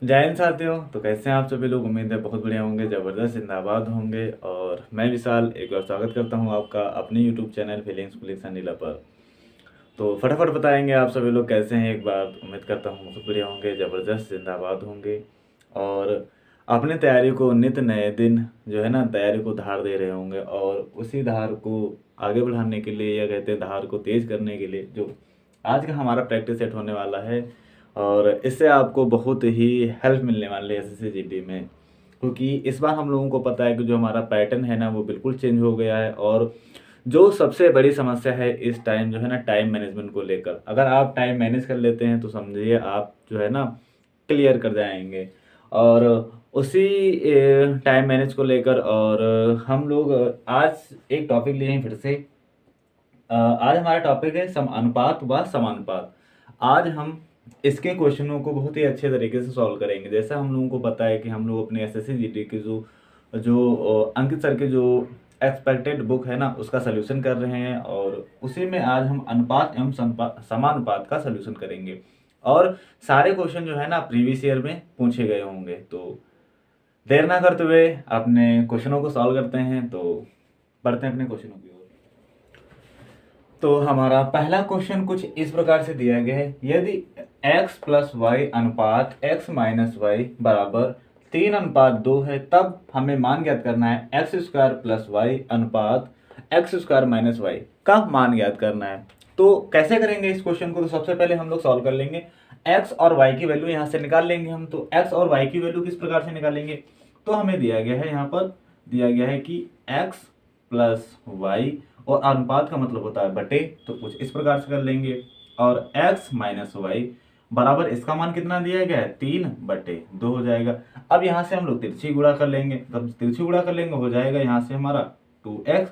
जय हिंद साथियों। तो कैसे हैं आप सभी लोग? उम्मीद है बहुत बढ़िया होंगे, ज़बरदस्त जिंदाबाद होंगे। और मैं विशाल एक बार स्वागत करता हूं आपका अपने यूट्यूब चैनल फीलिंग्स पुलिस नीला पर। तो फटाफट बताएंगे आप सभी लोग कैसे हैं। एक बार उम्मीद करता हूं बहुत बढ़िया होंगे, ज़बरदस्त जिंदाबाद होंगे। और अपने तैयारी को नित नए दिन जो है ना तैयारी को धार दे रहे होंगे। और उसी धार को आगे बढ़ाने के लिए, या कहते हैं धार को तेज करने के लिए, जो आज का हमारा प्रैक्टिस सेट होने वाला है। और इससे आपको बहुत ही हेल्प मिलने वाली है एसएससी में। क्योंकि इस बार हम लोगों को पता है कि जो हमारा पैटर्न है ना वो बिल्कुल चेंज हो गया है। और जो सबसे बड़ी समस्या है इस टाइम जो है ना टाइम मैनेजमेंट को लेकर, अगर आप टाइम मैनेज कर लेते हैं तो समझिए आप जो है ना क्लियर कर जाएंगे। और उसी टाइम मैनेज को लेकर और हम लोग आज एक टॉपिक लिए हैं फिर से। आज हमारा टॉपिक है समानुपात व समानुपात। आज हम इसके क्वेश्चनों को बहुत ही अच्छे तरीके से सॉल्व करेंगे। जैसा हम लोगों को पता है कि हम लोग अपने एसएससी जीडी के जो जो अंकित सर के जो एक्सपेक्टेड बुक है ना उसका सलूशन कर रहे हैं। और उसी में आज हम अनुपात एवं समानुपात का सलूशन करेंगे। और सारे क्वेश्चन जो है ना प्रीवियस ईयर में पूछे गए होंगे। तो देर ना करते हुए अपने क्वेश्चनों को सॉल्व करते हैं। तो बढ़ते हैं अपने क्वेश्चनों की ओर। तो हमारा पहला क्वेश्चन कुछ इस प्रकार से दिया गया है। यदि x प्लस वाई अनुपात x माइनस वाई बराबर 3:2 है, तब हमें मान ज्ञात करना है एक्स स्क्वायर प्लस वाई अनुपात एक्स स्क्वायर माइनस वाई का मान ज्ञात करना है। तो कैसे करेंगे इस क्वेश्चन को? तो सबसे पहले हम लोग सॉल्व कर लेंगे। x और y की वैल्यू यहाँ से निकाल लेंगे हम। तो x और y की वैल्यू किस प्रकार से निकालेंगे? तो हमें दिया गया है, यहाँ पर दिया गया है कि x प्लस वाई, और अनुपात का मतलब होता है बटे, तो कुछ इस प्रकार से कर लेंगे। और x माइनस वाई बराबर इसका मान कितना दिया गया है? 3/2 हो जाएगा। अब यहाँ से हम लोग तिरछी गुणा कर लेंगे। तब तिरछी गुणा कर लेंगे हो जाएगा यहाँ से हमारा 2x,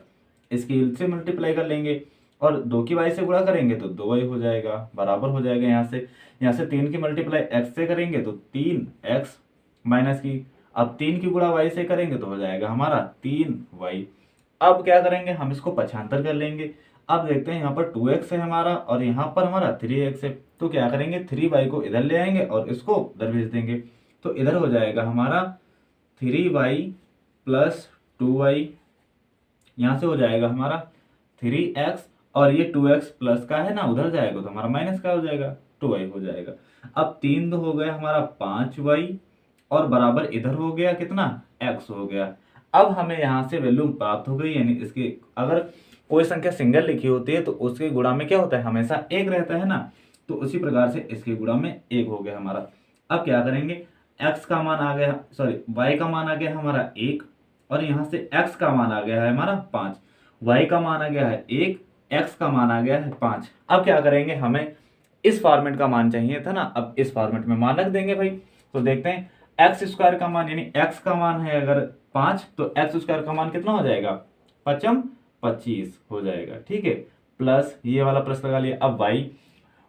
इसकी से मल्टीप्लाई कर लेंगे और 2 की y से गुणा करेंगे तो 2y हो जाएगा, बराबर हो जाएगा। यहाँ से 3 की मल्टीप्लाई x से करेंगे तो 3x माइनस की, अब 3 की गुणा y से करेंगे तो हो जाएगा हमारा 3y। अब क्या करेंगे, हम इसको पक्षांतर कर लेंगे। अब देखते हैं यहाँ पर 2x है हमारा और यहाँ पर हमारा 3x है। तो क्या करेंगे, 3y को इधर ले आएंगे और इसको उधर भेज देंगे। तो इधर हो जाएगा हमारा 3y प्लस 2y, यहाँ से हो जाएगा हमारा 3x, और ये 2x प्लस का है ना उधर जाएगा तो हमारा माइनस का हो जाएगा, 2y हो जाएगा। अब 3 हो गया हमारा 5y, और बराबर इधर हो गया कितना, x हो गया। अब हमें यहाँ से वैल्यू प्राप्त हो गई। यानी इसकी अगर कोई संख्या सिंगल लिखी होती है तो उसके गुणा में क्या होता है, हमेशा एक रहता है ना। तो उसी प्रकार से इसके गुणा में एक हो गया हमारा। अब क्या करेंगे, x का मान आ गया, सॉरी y का मान आ गया हमारा 1, और यहाँ से x का मान आ गया है हमारा 5, y का मान आ गया है 1, x का मान आ गया है 5। अब क्या करेंगे, हमें इस फॉर्मेट का मान चाहिए था ना। अब इस फॉर्मेट में मान रख देंगे भाई। तो देखते हैं एक्स स्क्वायर का मान, यानी x का मान है अगर 5, तो एक्स स्क्वायर का मान कितना हो जाएगा, 5 25 हो जाएगा। ठीक है, प्लस ये वाला प्लस लगा लिया। अब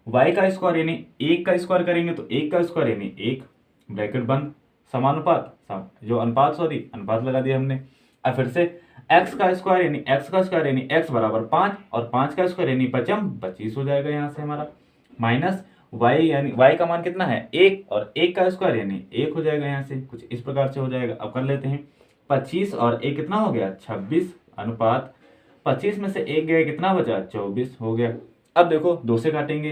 y का स्क्वायर यानी 1 का स्क्वायर करेंगे तो 1 का स्क्वायर यानी 1, ब्रैकेट बंद, समानुपात जो अनुपात, सॉरी अनुपात लगा दिया हमने। अब फिर से x का स्क्वायर यानी x बराबर 5, और 5 का स्क्वायर यानी 5 25 हो जाएगा यहाँ से हमारा, माइनस y यानी y का मान कितना है 1, और 1 का स्क्वायर यानी 1 हो जाएगा यहाँ से, कुछ इस प्रकार से हो जाएगा। अब कर लेते हैं 25 और 1 कितना हो गया 26, अनुपात 25 में से 1 गया कितना बचा 24 हो गया। अब देखो 2 से काटेंगे,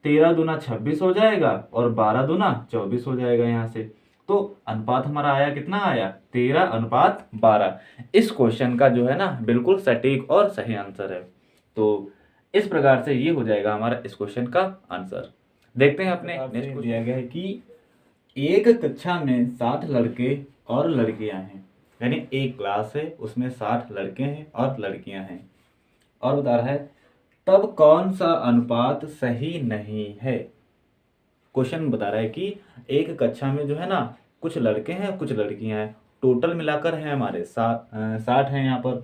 13 दूना 26 हो जाएगा और 12 दूना 24 हो जाएगा यहाँ से। तो अनुपात हमारा आया कितना आया, 13:12। इस क्वेश्चन का जो है ना बिल्कुल सटीक और सही आंसर है। तो इस प्रकार से ये हो जाएगा हमारा इस क्वेश्चन का आंसर। देखते हैं अपने नेक्स्ट क्वेश्चन। दिया गया है कि एक कक्षा में 60 लड़के और लड़कियां हैं, यानी एक क्लास है उसमें 60 लड़के हैं और लड़कियां हैं, और बता रहा है तब कौन सा अनुपात सही नहीं है। क्वेश्चन बता रहा है कि एक कक्षा में जो है ना कुछ लड़के हैं कुछ लड़कियां हैं, टोटल मिलाकर हैं हमारे 60 हैं यहाँ पर।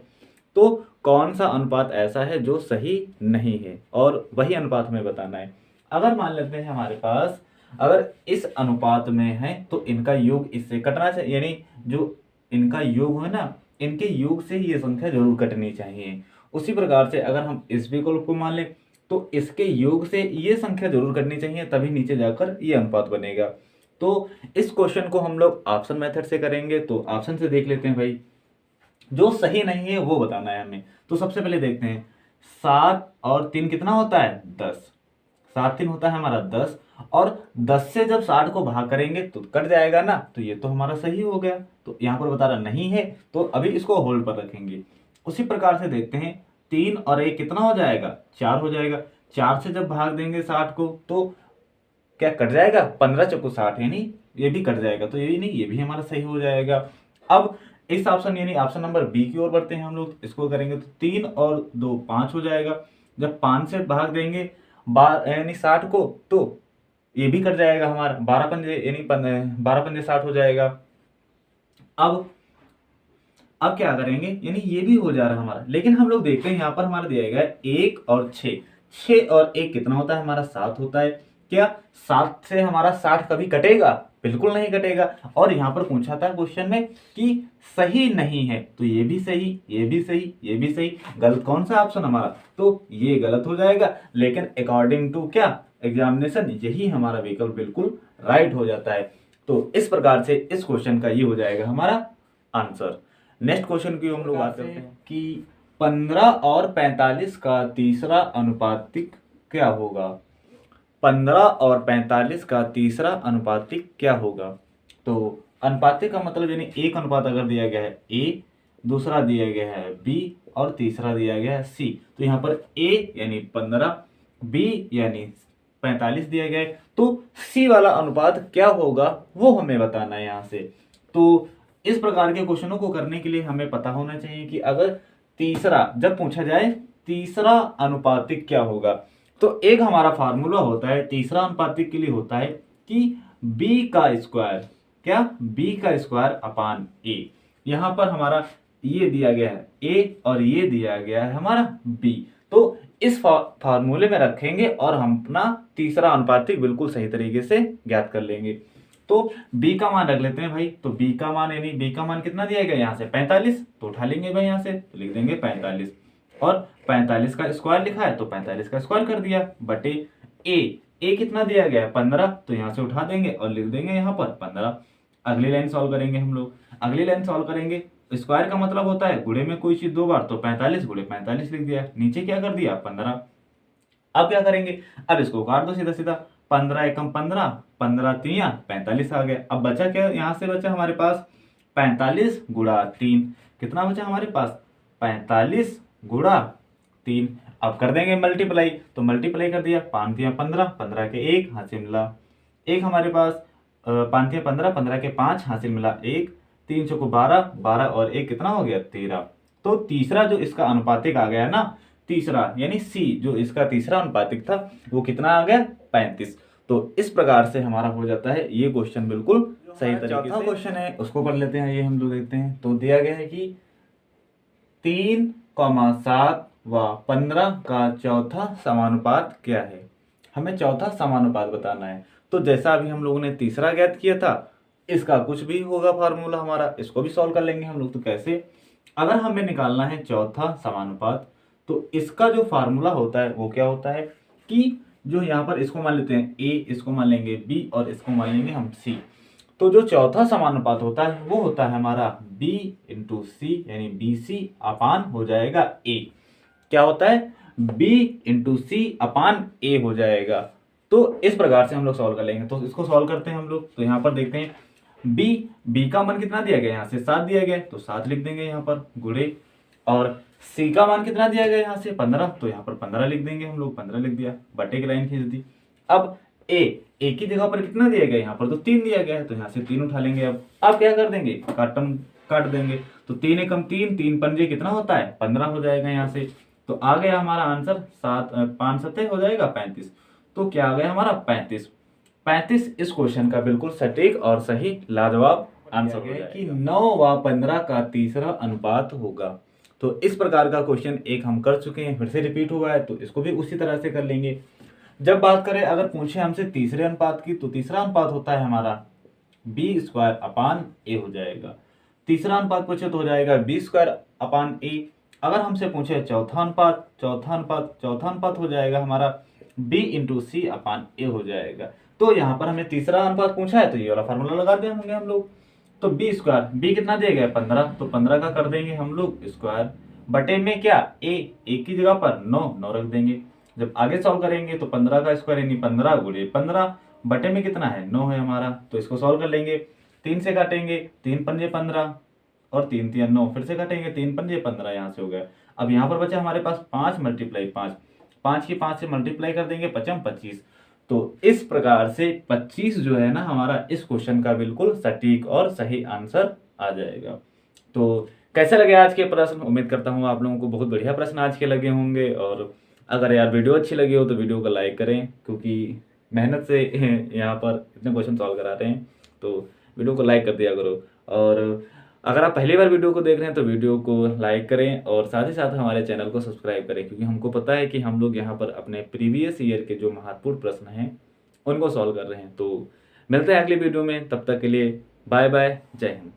तो कौन सा अनुपात ऐसा है जो सही नहीं है, और वही अनुपात हमें बताना है। अगर मान लेते हैं हमारे पास अगर इस अनुपात में है तो इनका योग इससे कटना चाहिए, यानी जो इनका योग है ना इनके योग से ही ये संख्या जरूर कटनी चाहिए। उसी प्रकार से अगर हम इस विकल्प को मान लें तो इसके योग से ये संख्या जरूर कटनी चाहिए, तभी नीचे जाकर ये अनुपात बनेगा। तो इस क्वेश्चन को हम लोग ऑप्शन मेथड से करेंगे। तो ऑप्शन से देख लेते हैं भाई, जो सही नहीं है वो बताना है हमें। तो सबसे पहले देखते हैं, 7 और 3 कितना होता है 10, 7 3 होता है हमारा 10, और 10 से जब 60 को भाग करेंगे तो कट जाएगा ना, तो ये तो हमारा सही हो गया। तो यहाँ पर बता रहा नहीं है, तो अभी इसको होल्ड पर रखेंगे। उसी प्रकार से देखते हैं, 3 और 1 कितना हो जाएगा 4 हो जाएगा, 4 से जब भाग देंगे 60 को तो क्या कट जाएगा, 15 चौको 60, यानी ये भी कट जाएगा, तो ये भी नहीं, ये भी हमारा सही हो जाएगा। अब इस ऑप्शन यानी ऑप्शन नंबर बी की ओर बढ़ते हैं हम लोग। इसको करेंगे तो 3 और 2 5 हो जाएगा, जब 5 से भाग देंगे यानी 60 को, तो ये भी कट जाएगा हमारा, 12 पंजे यानी 12 पंजे 60 हो जाएगा। अब क्या करेंगे, यानी ये भी हो जा रहा हमारा, लेकिन हम लोग देखते हैं यहाँ पर हमारा दिया गया है 1 और 6, 6 और 1 कितना होता है हमारा 7 होता है। क्या 7 से हमारा 60 कभी कटेगा, बिल्कुल नहीं कटेगा। और यहाँ पर पूछा था क्वेश्चन में कि सही नहीं है, तो ये भी सही, ये भी सही, ये भी सही, गलत कौन सा ऑप्शन हमारा, तो ये गलत हो जाएगा। लेकिन अकॉर्डिंग टू क्या एग्जामिनेशन, यही हमारा विकल्प बिल्कुल राइट हो जाता है। तो इस प्रकार से इस क्वेश्चन का ये हो जाएगा हमारा आंसर। नेक्स्ट क्वेश्चन की हम लोग बात करते हैं कि 15 और 45 का तीसरा अनुपातिक क्या होगा। 15 और 45 का तीसरा अनुपातिक क्या होगा। तो अनुपातिक का मतलब यानी एक अनुपात अगर दिया गया है ए, दूसरा दिया गया है बी, और तीसरा दिया गया है सी, तो यहाँ पर ए यानी 15, बी यानी 45 दिया गया है, तो सी वाला अनुपात क्या होगा वो हमें बताना है यहाँ से। तो इस प्रकार के क्वेश्चनों को करने के लिए हमें पता होना चाहिए कि अगर तीसरा जब पूछा जाए तीसरा अनुपातिक क्या होगा, तो एक हमारा फार्मूला होता है तीसरा अनुपातिक के लिए, होता है कि b का स्क्वायर, क्या b का स्क्वायर अपान a। यहाँ पर हमारा ये दिया गया है a और ये दिया गया है हमारा b, तो इस फार्मूले में रखेंगे और हम अपना तीसरा अनुपातिक बिल्कुल सही तरीके से ज्ञात कर लेंगे। तो b का मान रख लेते हैं भाई, तो b का मान यानी b का मान कितना दिया गया यहाँ से 45, तो उठा लेंगे भाई यहाँ से, तो लिख देंगे 45, और 45 का स्क्वायर लिखा है तो 45 का स्क्वायर कर दिया बटे ए कितना दिया गया है 15, तो यहाँ से उठा देंगे और लिख देंगे यहाँ पर 15। अगली लाइन सॉल्व करेंगे हम लोग, अगली लाइन सॉल्व करेंगे, स्क्वायर का मतलब होता है गुणे में कोई चीज 2 बार, तो 45 गुणे 45 लिख दिया, नीचे क्या कर दिया 15। अब क्या करेंगे, अब इसको काट दो सीधा सीधा, 15 एकम 15, 15 तिया 45 आ गया। अब बचा क्या, यहाँ से बचा हमारे पास 45 गुणा 3, कितना बचा हमारे पास 45 गुणा 3। अब कर देंगे मल्टीप्लाई, तो मल्टीप्लाई कर दिया, 5 तिया 15, 15 के 1 हासिल मिला 1 हमारे पास, 5 तिया 15, 15 के 5 हासिल मिला 1, 3 चौको 12, 12 और 1 कितना हो गया 13। तो तीसरा जो इसका अनुपातिक आ गया ना, तीसरा यानी सी जो इसका तीसरा अनुपातिक था वो कितना आ गया 35। तो इस प्रकार से हमारा हो जाता है ये क्वेश्चन बिल्कुल सही तरीके से। चौथा क्वेश्चन है उसको कर लेते हैं, ये हम लोग देखते हैं। तो दिया गया है कि 3,7 व 15 का चौथा समानुपात क्या है। हमें चौथा समानुपात बताना है। तो जैसा अभी हम लोगों ने तीसरा ज्ञात किया था, इसका कुछ भी होगा फार्मूला हमारा, इसको भी सॉल्व कर लेंगे हम लोग। तो कैसे, अगर हमें निकालना है चौथा समानुपात, तो इसका जो फार्मूला होता है वो क्या होता है कि जो यहाँ पर इसको मान लेते हैं ए, इसको मान लेंगे बी, और इसको मान लेंगे हम सी। तो जो चौथा समानुपात होता है वो होता है हमारा b इंटू सी, यानी बी सी अपान हो जाएगा a। क्या होता है b into C upon a हो जाएगा। तो इस प्रकार से हम लोग सॉल्व कर लेंगे। तो इसको सॉल्व करते हैं हम लोग। तो यहाँ पर देखते हैं b का मान कितना दिया गया, यहाँ से 7 दिया गया, तो 7 लिख देंगे यहाँ पर गुणे, और c का मान कितना दिया गया यहाँ से 15, तो यहाँ पर 15 लिख देंगे हम लोग, 15 लिख दिया, बटे की लाइन खींच दी। अब ए की जगह पर कितना दिया गया यहाँ पर, तो 3 दिया गया है, तो यहाँ से 3 उठा लेंगे। अब क्या कर देंगे, काट देंगे, तो 3 एकम 3, 3 पंजे कितना होता है 15 हो जाएगा यहाँ से। तो आ गया हमारा आंसर 5 7 हो जाएगा 35। तो क्या आ गया हमारा 35 इस क्वेश्चन का बिल्कुल सटीक और सही लाजवाब आंसर हो जाएगा कि 9 व 15 का तीसरा अनुपात होगा। तो इस प्रकार का क्वेश्चन एक हम कर चुके हैं, फिर से रिपीट हुआ है, तो इसको भी उसी तरह से कर लेंगे। जब बात करें अगर पूछे हमसे तीसरे अनुपात की, तो तीसरा अनुपात होता है हमारा बी स्क्वायर अपान ए हो जाएगा। तीसरा अनुपात पूछे तो हो जाएगा बी स्क्वायर अपान ए। अगर हमसे पूछे चौथा अनुपात हो जाएगा हमारा बी इंटू सी अपान ए हो जाएगा। तो यहाँ पर हमें तीसरा अनुपात पूछा है तो ये वाला फार्मूला लगा दें होंगे हम लोग। तो बी स्क्वायर, बी कितना दिया गया है 15, तो 15 का कर देंगे हम लोग स्क्वायर बटे में क्या ए की जगह पर 9 रख देंगे। जब आगे सॉल्व करेंगे तो 15 का स्क्वायर यानी 15 गुणे 15 बटे में कितना है 9 है हमारा, तो इसको सॉल्व कर लेंगे। 3 से काटेंगे, 3 पंजे 15 और 3 3 9, फिर से काटेंगे 3 पंजे 15, यहाँ से हो गया। अब यहाँ पर बचा हमारे पास 5 मल्टीप्लाई 5, 5 की 5 से मल्टीप्लाई कर देंगे 5 25। तो इस प्रकार से 25 जो है ना हमारा इस क्वेश्चन का बिल्कुल सटीक और सही आंसर आ जाएगा। तो कैसे लगे आज के प्रश्न, उम्मीद करता हूँ आप लोगों को बहुत बढ़िया प्रश्न आज के लगे होंगे। और अगर यार वीडियो अच्छी लगी हो तो वीडियो को लाइक करें, क्योंकि मेहनत से यहाँ पर इतने क्वेश्चन सॉल्व करा रहे हैं, तो वीडियो को लाइक कर दिया करो। और अगर आप पहली बार वीडियो को देख रहे हैं तो वीडियो को लाइक करें और साथ ही साथ हमारे चैनल को सब्सक्राइब करें, क्योंकि हमको पता है कि हम लोग यहाँ पर अपने प्रीवियस ईयर के जो महत्वपूर्ण प्रश्न हैं उनको सॉल्व कर रहे हैं। तो मिलते हैं अगली वीडियो में, तब तक के लिए बाय बाय, जय हिंद।